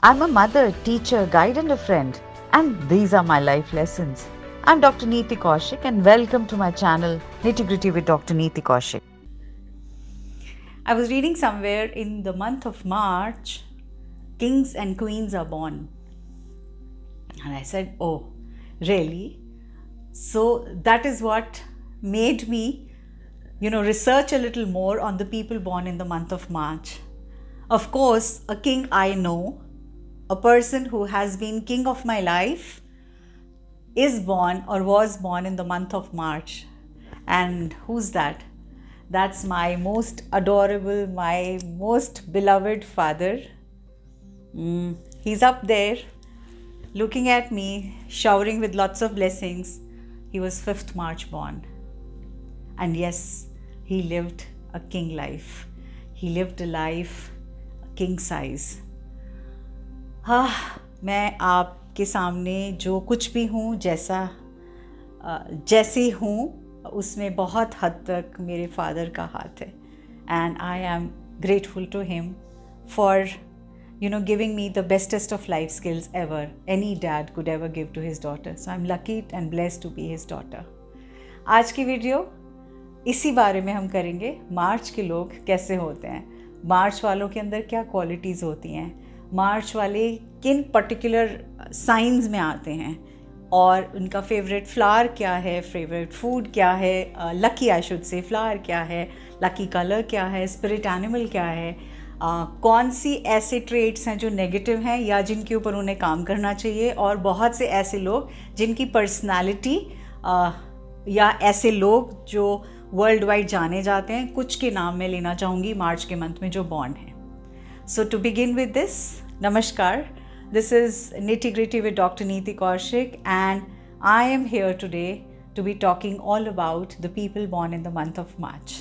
I'm a mother, teacher, guide, and a friend, and these are my life lessons. I'm Dr. Neeti Kaushik, and welcome to my channel, Nitty Gritty with Dr. Neeti Kaushik. I was reading somewhere in the month of March, kings and queens are born. And I said, oh, really? So that is what made me, research a little more on the people born in the month of March. Of course, a king I know, a person who has been king of my life, is born or was born in the month of March. And who's that? That's my most adorable, my most beloved father. He's up there looking at me, showering with lots of blessings. He was 5th March born. And yes, he lived a king life. He lived a life king size. मैं आपके सामने जो कुछ भी हूँ, जैसी हूँ, उसमें बहुत हद तक मेरे फादर का हाथ है. And I am grateful to him for giving me the bestest of life skills ever any dad could ever give to his daughter. So I'm lucky and blessed to be his daughter. आज की video इसी बारे में हम करेंगे, मार्च के लोग कैसे होते हैं, मार्च वालों के अंदर क्या क्वालिटीज़ होती हैं, मार्च वाले किन पर्टिकुलर साइंस में आते हैं और उनका फेवरेट फ्लावर क्या है, फेवरेट फूड क्या है, lucky I should say flower क्या है, लकी कलर क्या है, स्पिरिट एनिमल क्या है, कौन सी ऐसे ट्रेट्स हैं जो नेगेटिव हैं या जिनके ऊपर उन्हें काम करना चाहिए, और बहुत से ऐसे लोग जिनकी पर्सनालिटी या ऐसे लोग जो वर्ल्ड वाइड जाने जाते हैं, कुछ के नाम मैं लेना चाहूँगी मार्च के मंथ में जो बॉर्न हैं. So to begin with this, नमस्कार, this is nitty gritty with doctor Niti Kaushik and I am here today to be talking all about the people born in the month of March.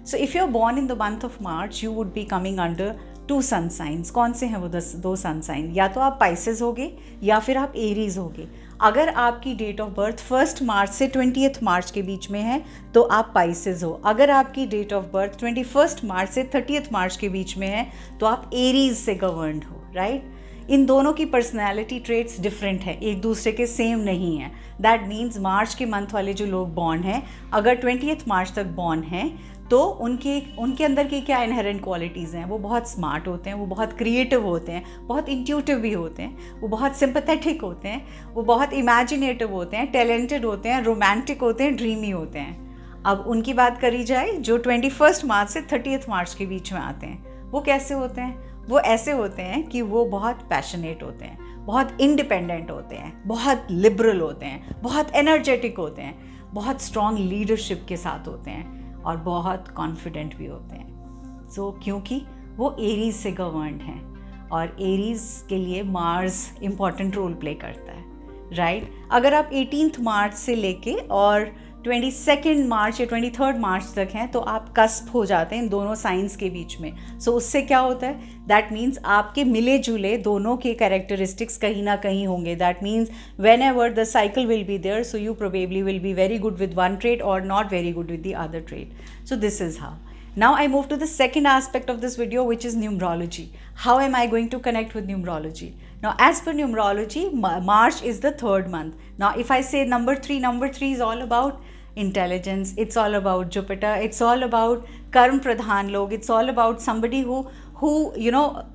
So if you're born in the month of March, you would be coming under 2 sun signs. कौन से हैं वो 2 sun sign? या तो आप Pisces होगे या फिर आप Aries होगे. अगर आपकी डेट ऑफ बर्थ 1 मार्च से 20th मार्च के बीच में है तो आप Pisces हो. अगर आपकी डेट ऑफ बर्थ 21 मार्च से 30th मार्च के बीच में है तो आप Aries से गवर्नड हो, राइट? इन दोनों की पर्सनैलिटी ट्रेट्स डिफरेंट है, एक दूसरे के सेम नहीं है. दैट मीन्स मार्च के मंथ वाले जो लोग बॉर्न हैं, अगर 20th मार्च तक बॉर्न हैं तो उनके अंदर की क्या इनहेरेंट क्वालिटीज़ हैं, वो बहुत स्मार्ट होते हैं, वो बहुत क्रिएटिव होते हैं, बहुत इंट्यूटिव भी होते हैं, वो बहुत सिंपैथेटिक होते हैं, वो बहुत इमेजिनेटिव होते हैं, टैलेंटेड होते हैं, रोमांटिक होते हैं, ड्रीमी होते हैं. अब उनकी बात करी जाए जो 21 मार्च से 30th मार्च के बीच में आते हैं, वो कैसे होते हैं? वो ऐसे होते हैं कि वो बहुत पैशनेट होते हैं, बहुत इंडिपेंडेंट होते हैं, बहुत लिबरल होते हैं, बहुत एनर्जेटिक होते हैं, बहुत स्ट्रॉन्ग लीडरशिप के साथ होते हैं और बहुत कॉन्फिडेंट भी होते हैं. सो क्योंकि वो एरीज से गवर्नड हैं और एरीज के लिए मार्स इम्पॉर्टेंट रोल प्ले करता है, राइट? अगर आप 18th मार्च से लेके और 22nd मार्च या 23rd मार्च तक हैं तो आप कस्प हो जाते हैं इन दोनों साइंस के बीच में. सो उससे क्या होता है? दैट मीन्स आपके मिले जुले दोनों के कैरेक्टरिस्टिक्स कहीं ना कहीं होंगे. That means whenever the cycle will be there, so you probably will be very good with one trait और not very good with the other trait. So this is how. Now I move to the second aspect of this video, which is numerology. How am I going to connect with numerology? Now as per numerology, March is the 3rd month. Now if I say number 3 is all about intelligence, it's all about Jupiter, it's all about karm pradhan log, it's all about somebody who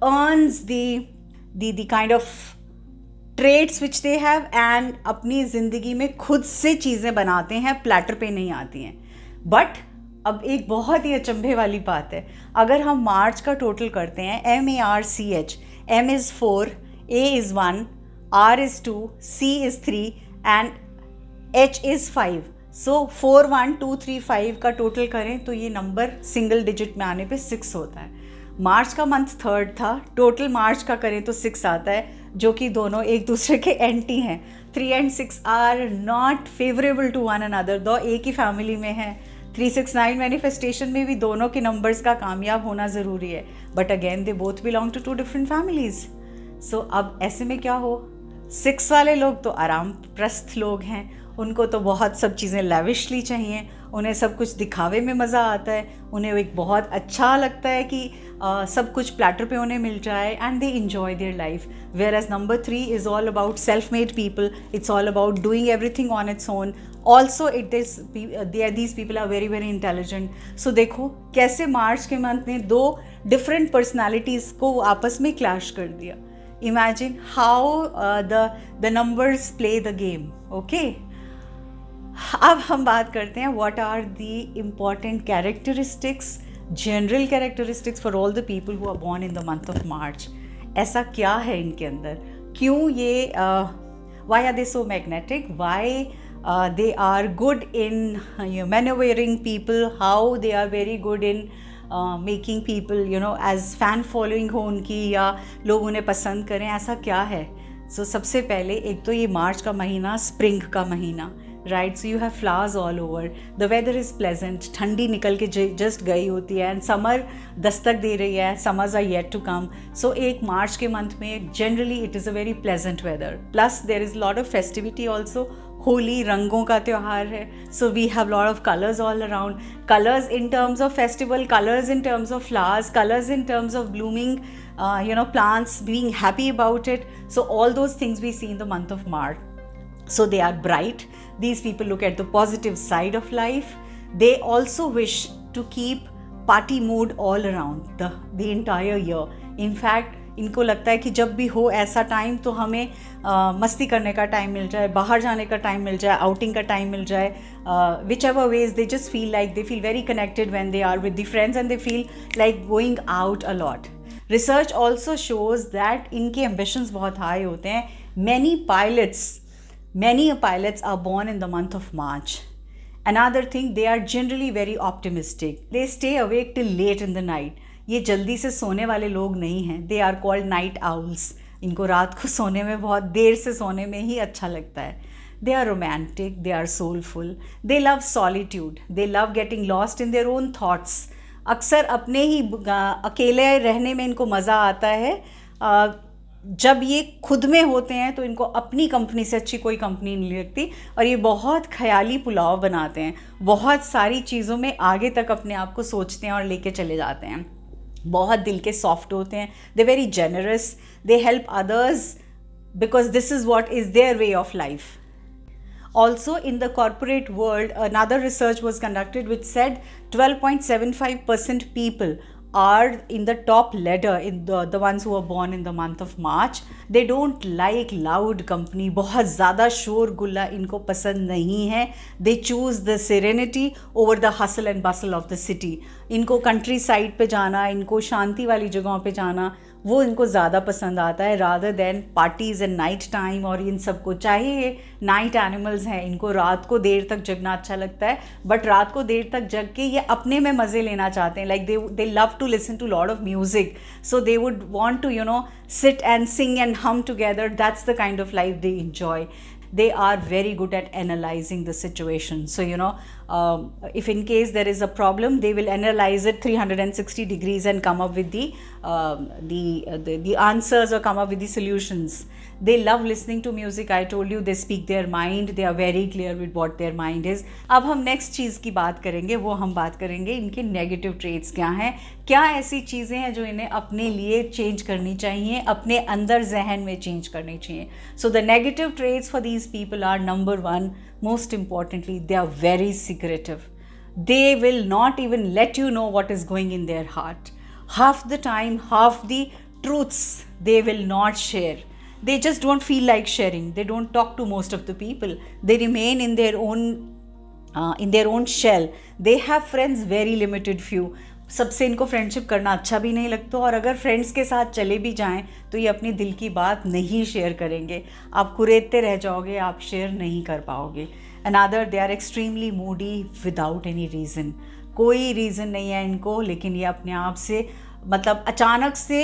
earns the kind of traits which they have and अपनी ज़िंदगी में खुद से चीज़ें बनाते हैं, platter पे नहीं आती हैं. बट अब एक बहुत ही अचंभे वाली बात है, अगर हम मार्च का टोटल करते हैं, MARCH, M is 4, A is 1, R is 2, C is 3 and H is 5. सो 4 1 2 3 5 का टोटल करें तो ये नंबर सिंगल डिजिट में आने पे 6 होता है. मार्च का मंथ 3rd था, टोटल मार्च का करें तो 6 आता है, जो कि दोनों एक दूसरे के एंटी हैं. 3 and 6 are not favourable to one another, दो एक ही फैमिली में है. 369 मैनिफेस्टेशन में भी दोनों के नंबर्स का कामयाब होना ज़रूरी है, but again they both belong to 2 different families. So अब ऐसे में क्या हो, 6 वाले लोग तो आराम प्रस्थ लोग हैं, उनको तो बहुत सब चीज़ें लैविशली चाहिए, उन्हें सब कुछ दिखावे में मज़ा आता है, उन्हें एक बहुत अच्छा लगता है कि सब कुछ प्लेटर पे उन्हें मिल जाए, and they enjoy their life. Whereas number 3 is all about self made people. It's all about doing everything on its own. Also it is these people are very very intelligent. So देखो कैसे मार्च के month ने 2 different personalities को आपस में clash कर दिया. Imagine how the numbers play the game. Okay. अब हम बात करते हैं what are the important characteristics, general characteristics for all the people who are born in the month of March. ऐसा क्या है इनके अंदर, क्यों ये why are they so magnetic, why they are good in maneuvering people, how they are very good in making people as fan following हो उनकी, या लोग उन्हें पसंद करें, ऐसा क्या है. सो सबसे पहले एक तो ये मार्च का महीना स्प्रिंग का महीना, right. So you have flowers all over, the weather is pleasant, ठंडी निकल के जस्ट गई होती है, एंड समर दस्तक दे रही है, summers are yet to come. So एक मार्च के मंथ में generally it is a very pleasant weather. Plus there is lot of festivity also. Holi रंगों का त्यौहार है. So we have lot of colours all around. Colours in terms of festival, colours in terms of flowers, colours in terms of blooming plants, being happy about it. So all those things we see in the month of March. So they are bright. These people look at the positive side of life. They also wish to keep party mood all around the entire year. In fact, इनको लगता है कि जब भी हो ऐसा time तो हमें मस्ती करने का टाइम मिल जाए, बाहर जाने का टाइम मिल जाए, आउटिंग का टाइम मिल जाए. whichever ways they just feel like they feel very connected when they are with the friends, and they feel like going out a lot. Research also shows that इनके ambitions बहुत high होते हैं. Many pilots are born in the month of March. Another thing, they are generally very optimistic. They stay awake till late in the night. ये जल्दी से सोने वाले लोग नहीं हैं. They are called night owls. इनको रात को सोने में, बहुत देर से सोने में ही अच्छा लगता है. They are romantic, they are soulful, they love solitude, they love getting lost in their own thoughts. अक्सर अपने ही अकेले रहने में इनको मज़ा आता है. जब ये खुद में होते हैं तो इनको अपनी कंपनी से अच्छी कोई कंपनी नहीं लगती, और ये बहुत ख्याली पुलाव बनाते हैं. बहुत सारी चीज़ों में आगे तक अपने आप को सोचते हैं और लेके चले जाते हैं. बहुत दिल के सॉफ्ट होते हैं. They very generous, they help others because this is what is their way of life. Also, in the corporate world, another research was conducted which said 12.75% people are in the top ladder, in the ones who are born in the month of March. They don't like loud company. बहुत ज़्यादा शोर गुल्ला इनको पसंद नहीं है. They choose the serenity over the hustle and bustle of the city. इनको country side पे जाना, इनको शांति वाली जगहों पे जाना, वो इनको ज़्यादा पसंद आता है, rather than parties and night time. और इन सबको, चाहे ये नाइट एनिमल्स हैं, इनको रात को देर तक जगना अच्छा लगता है, बट रात को देर तक जग के ये अपने में मज़े लेना चाहते हैं. Like they love to listen to lot of music, so they would want to sit and sing and hum together. That's the kind of life they enjoy. They are very good at analyzing the situation. So if in case there is a problem, they will analyze it 360 degrees and come up with the answers, or come up with the solutions. They love listening to music. I told you, they speak their mind. They are very clear with what their mind is. अब हम next चीज़ की बात करेंगे, वो हम बात करेंगे इनके नेगेटिव ट्रेट्स क्या हैं. क्या ऐसी चीज़ें हैं जो इन्हें अपने लिए चेंज करनी चाहिए, अपने अंदर जहन में चेंज करनी चाहिए. So the negative traits for these people are, number 1, most importantly, they are very secretive. They will not even let you know what is going in their heart. Half the time, half the truths they will not share. They just don't feel like sharing. They don't talk to most of the people. They remain in their own shell. They have friends, very limited few. सबसे इनको friendship करना अच्छा भी नहीं लगता, और अगर friends के साथ चले भी जाएं तो ये अपनी दिल की बात नहीं शेयर करेंगे. आप कुरेदते रह जाओगे, आप शेयर नहीं कर पाओगे. Another, they are extremely moody without any reason. कोई रीज़न नहीं है इनको, लेकिन ये अपने आप से, मतलब अचानक से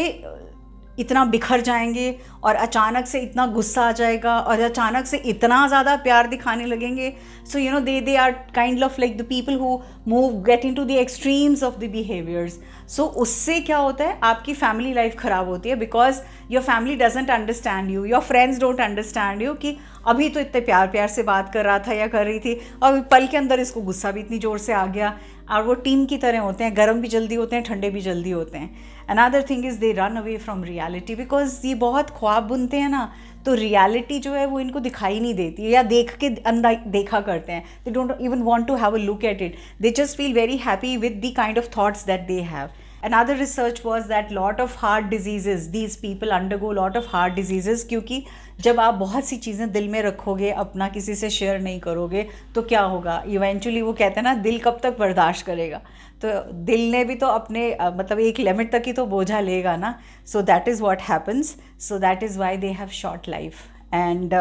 इतना बिखर जाएंगे और अचानक से इतना गुस्सा आ जाएगा और अचानक से इतना ज़्यादा प्यार दिखाने लगेंगे. So you know they are kind of like the people who move get in to the extremes of the behaviours. So उससे क्या होता है, आपकी फैमिली लाइफ ख़राब होती है, because your family doesn't understand you, your friends don't understand you कि अभी तो इतने प्यार प्यार से बात कर रहा था या कर रही थी और पल के अंदर इसको गुस्सा भी इतनी ज़ोर से आ गया. और वो टीम की तरह होते हैं, गर्म भी जल्दी होते हैं, ठंडे भी जल्दी होते हैं. Another thing is they run away from reality, because ये बहुत ख्वाब बुनते हैं ना, तो रियलिटी जो है वो इनको दिखाई नहीं देती या देख के अंदर देखा करते हैं. They don't even want to have a look at it, they just feel very happy with the kind of thoughts that they have. Another research was that lot of heart diseases, these people undergo lot of heart diseases, क्योंकि जब आप बहुत सी चीज़ें दिल में रखोगे, अपना किसी से शेयर नहीं करोगे, तो क्या होगा, इवेंचुअली वो कहते हैं ना, दिल कब तक बर्दाश्त करेगा. तो दिल ने भी तो अपने मतलब एक लिमिट तक ही तो बोझा लेगा ना. So that is what happens. So that is why they have short life. And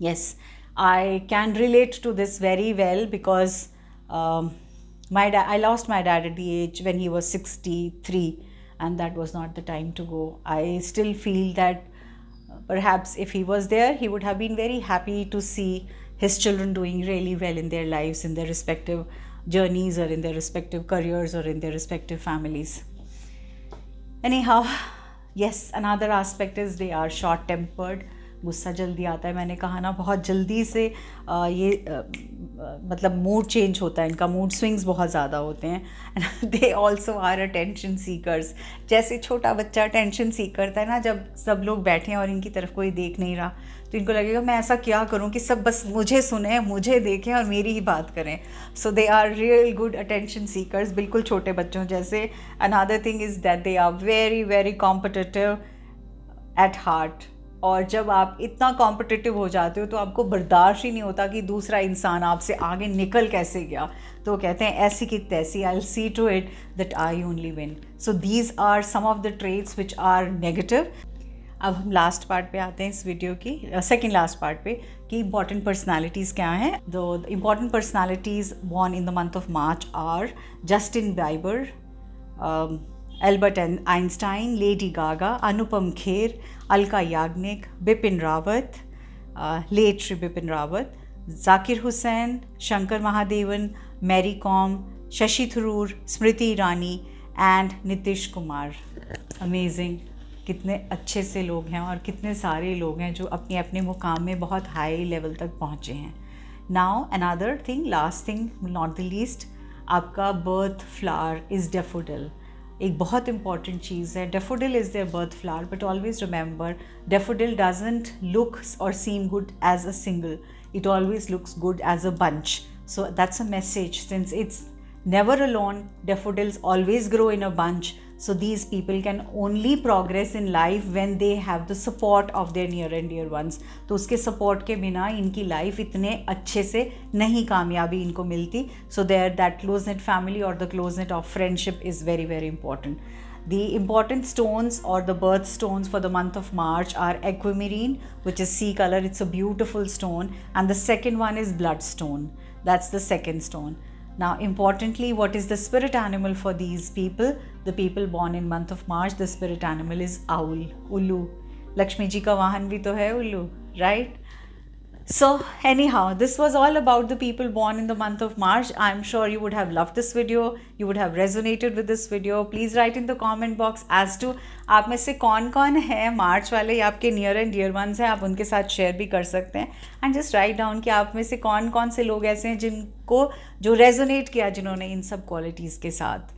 yes, I can relate to this very well, because I lost my dad at the age when he was 63, and that was not the time to go. I still feel that perhaps if he was there, he would have been very happy to see his children doing really well in their lives, in their respective journeys, or in their respective careers, or in their respective families. Anyhow, yes, another aspect is they are short tempered. गुस्सा जल्दी आता है, मैंने कहा ना, बहुत जल्दी से मतलब मूड चेंज होता है इनका, मूड स्विंग्स बहुत ज़्यादा होते हैं. They also our attention seekers. जैसे छोटा बच्चा अटेंशन सीक करता है ना, जब सब लोग बैठे हैं और इनकी तरफ कोई देख नहीं रहा, तो इनको लगेगा मैं ऐसा क्या करूं कि सब बस मुझे सुने, मुझे देखें और मेरी ही बात करें. So they are real good attention seekers, बिल्कुल छोटे बच्चों जैसे. Another thing is that they are very very competitive at heart. और जब आप इतना कॉम्पिटिटिव हो जाते हो तो आपको बर्दाश्त ही नहीं होता कि दूसरा इंसान आपसे आगे निकल कैसे गया. तो कहते हैं ऐसी की तैसी, I will see to it that I only win. So these are some of the traits which are negative. अब हम लास्ट पार्ट पे आते हैं इस वीडियो की, सेकेंड लास्ट पार्ट पे, कि इंपॉर्टेंट पर्सनैलिटीज़ क्या हैं. The important personalities born in the month of March are Justin Bieber, Albert Einstein, Lady Gaga, Anupam Kher, Alka Yagnik, Bipin Rawat, late Shri Bipin Rawat, Zakir Hussain, Shankar Mahadevan, Mary Kom, Shashi Tharoor, Smriti Irani and Nitish Kumar. Amazing, कितने अच्छे से लोग हैं और कितने सारे लोग हैं जो अपने अपने मुकाम में बहुत हाई लेवल तक पहुँचे हैं. Now another thing, last thing not the least, आपका बर्थ फ्लावर इज़ डेफोडिल. एक बहुत इंपॉर्टेंट चीज़ है. Daffodil is their birth flower, but always remember daffodil doesn't look और seem good as a single, it always looks good as a bunch. So that's a message, since it's never alone, daffodils always grow in a bunch. So these people can only progress in life when they have the support of their near and dear ones. तो उसके support के बिना इनकी life इतने अच्छे से नहीं कामयाबी इनको मिलती. So there, that close-knit family or the close-knit of friendship is very very important. The important stones or the birth stones for the month of March are aquamarine, which is sea color. It's a beautiful stone. And the second one is bloodstone. That's the second stone. Now importantly, what is the spirit animal for these people? The people born in month of March, the spirit animal is owl, Ullu. Lakshmi ji ka vahan bhi to hai Ullu, right? So anyhow, this was all about the people born in the month of March. I'm sure you would have loved this video. You would have resonated with this video. Please write in the comment box as to आप में से कौन कौन है मार्च वाले या आपके near and dear ones हैं, आप उनके साथ शेयर भी कर सकते हैं. एंड जस्ट राइट डाउन कि आप में से कौन कौन से लोग ऐसे हैं जिनको जो रेजोनेट किया, जिन्होंने इन सब क्वालिटीज़ के साथ.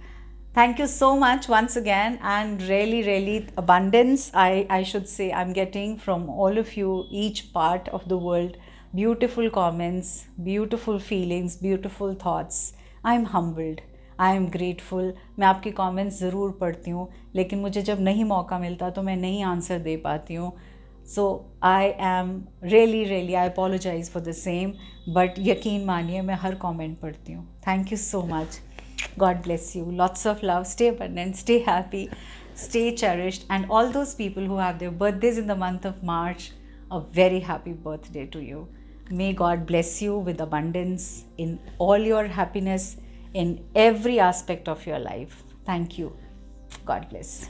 Thank you so much once again, and really abundance I should say I'm getting from all of you, each part of the world. Beautiful comments, beautiful feelings, beautiful thoughts. I'm humbled, I am grateful. मैं आपके comments ज़रूर पढ़ती हूँ, लेकिन मुझे जब नहीं मौका मिलता तो मैं नहीं आंसर दे पाती हूँ. So I am really I apologize for the same, but यकीन मानिए मैं हर comment पढ़ती हूँ. Thank you so much. God bless you. Lots of love. Stay abundant, stay happy, stay cherished. And all those people who have their birthdays in the month of March, a very happy birthday to you. May God bless you with abundance in all your happiness in every aspect of your life. Thank you. God bless.